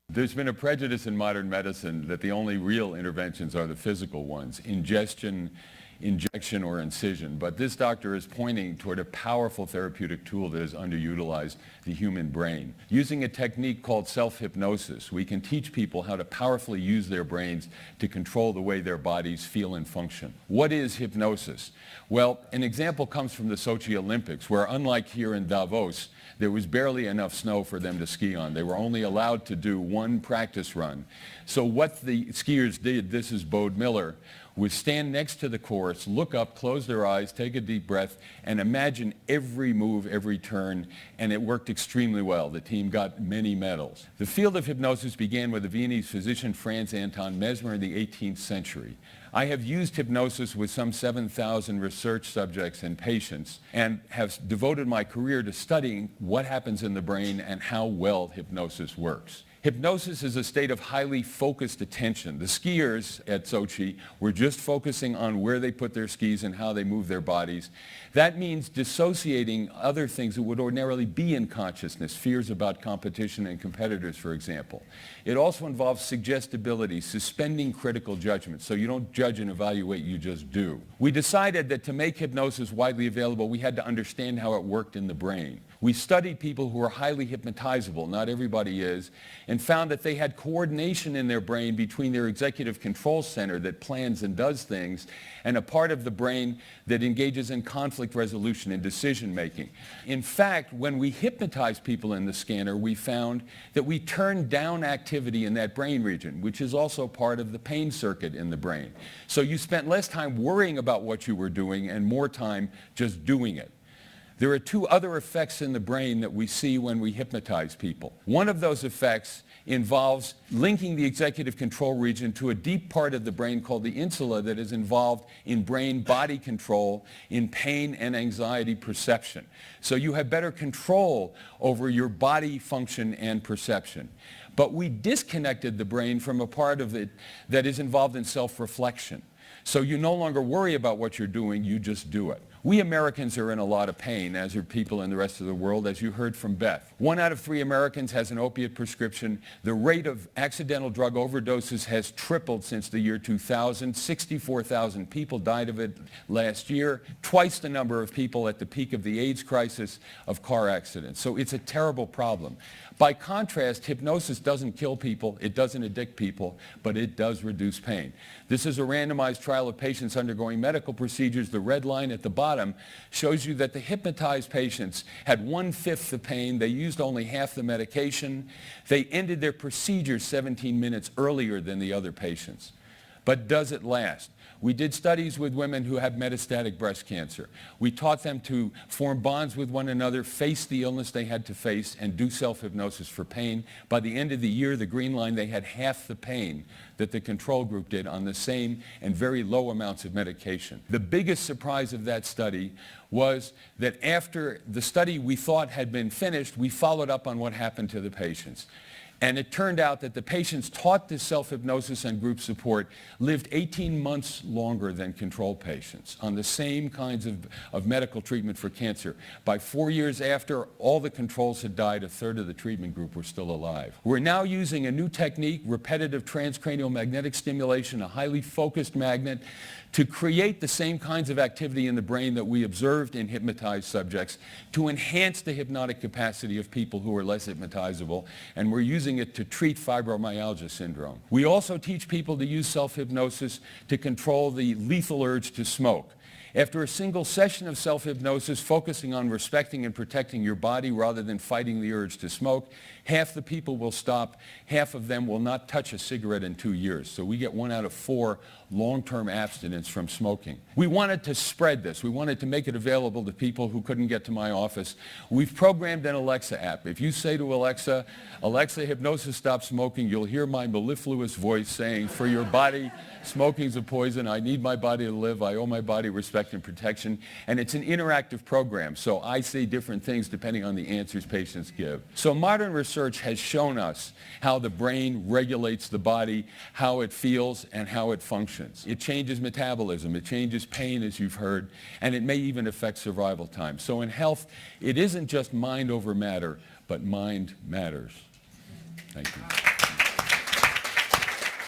There's been a prejudice in modern medicine that the only real interventions are the physical ones, ingestion, injection, or incision. But this doctor is pointing toward a powerful therapeutic tool that has underutilized the human brain. Using a technique called self-hypnosis, we can teach people how to powerfully use their brains to control the way their bodies feel and function. What is hypnosis? Well, an example comes from the Sochi Olympics, where unlike here in Davos, there was barely enough snow for them to ski on. They were only allowed to do one practice run. So what the skiers did, this is Bode Miller, was stand next to the course, look up, close their eyes, take a deep breath, and imagine every move, every turn, and it worked extremely well. The team got many medals. The field of hypnosis began with the Viennese physician Franz Anton Mesmer in the 18th century. I have used hypnosis with some 7,000 research subjects and patients and have devoted my career to studying what happens in the brain and how well hypnosis works. Hypnosis is a state of highly focused attention. The skiers at Sochi were just focusing on where they put their skis and how they move their bodies. That means dissociating other things that would ordinarily be in consciousness, fears about competition and competitors, for example. It also involves suggestibility, suspending critical judgment, so you don't judge and evaluate, you just do. We decided that to make hypnosis widely available, we had to understand how it worked in the brain. We studied people who are highly hypnotizable, not everybody is, and found that they had coordination in their brain between their executive control center that plans and does things and a part of the brain that engages in conflict resolution and decision making. In fact, when we hypnotized people in the scanner, we found that we turned down activity in that brain region, which is also part of the pain circuit in the brain. So you spent less time worrying about what you were doing and more time just doing it. There are two other effects in the brain that we see when we hypnotize people. One of those effects involves linking the executive control region to a deep part of the brain called the insula that is involved in brain-body control, in pain and anxiety perception. So you have better control over your body function and perception. But we disconnected the brain from a part of it that is involved in self-reflection. So you no longer worry about what you're doing, you just do it. We Americans are in a lot of pain, as are people in the rest of the world, as you heard from Beth. 1 out of 3 Americans has an opiate prescription. The rate of accidental drug overdoses has tripled since the year 2000. 64,000 people died of it last year, twice the number of people at the peak of the AIDS crisis of car accidents. So it's a terrible problem. By contrast, hypnosis doesn't kill people, it doesn't addict people, but it does reduce pain. This is a randomized trial of patients undergoing medical procedures. The red line at the bottom shows you that the hypnotized patients had 1/5 the pain. They used only half the medication. They ended their procedures 17 minutes earlier than the other patients. But does it last? We did studies with women who had metastatic breast cancer. We taught them to form bonds with one another, face the illness they had to face, and do self-hypnosis for pain. By the end of the year, the green line, they had half the pain that the control group did on the same and very low amounts of medication. The biggest surprise of that study was that after the study we thought had been finished, we followed up on what happened to the patients. And it turned out that the patients taught this self-hypnosis and group support lived 18 months longer than control patients on the same kinds of medical treatment for cancer. By 4 years after, all the controls had died. 1/3 of the treatment group were still alive. We're now using a new technique, repetitive transcranial magnetic stimulation, a highly focused magnet, to create the same kinds of activity in the brain that we observed in hypnotized subjects to enhance the hypnotic capacity of people who are less hypnotizable, and we're using it to treat fibromyalgia syndrome. We also teach people to use self-hypnosis to control the lethal urge to smoke. After a single session of self-hypnosis focusing on respecting and protecting your body rather than fighting the urge to smoke, half the people will stop, half of them will not touch a cigarette in 2 years. So we get 1 out of 4 long-term abstinence from smoking. We wanted to spread this. We wanted to make it available to people who couldn't get to my office. We've programmed an Alexa app. If you say to Alexa, "Alexa, hypnosis, stop smoking," you'll hear my mellifluous voice saying, "For your body, smoking's a poison. I need my body to live. I owe my body respect. respect and protection. And it's an interactive program, so I say different things depending on the answers patients give. So modern research has shown us how the brain regulates the body, how it feels, and how it functions. It changes metabolism, it changes pain, as you've heard, and it may even affect survival time. So in health, it isn't just mind over matter, but mind matters. Thank you.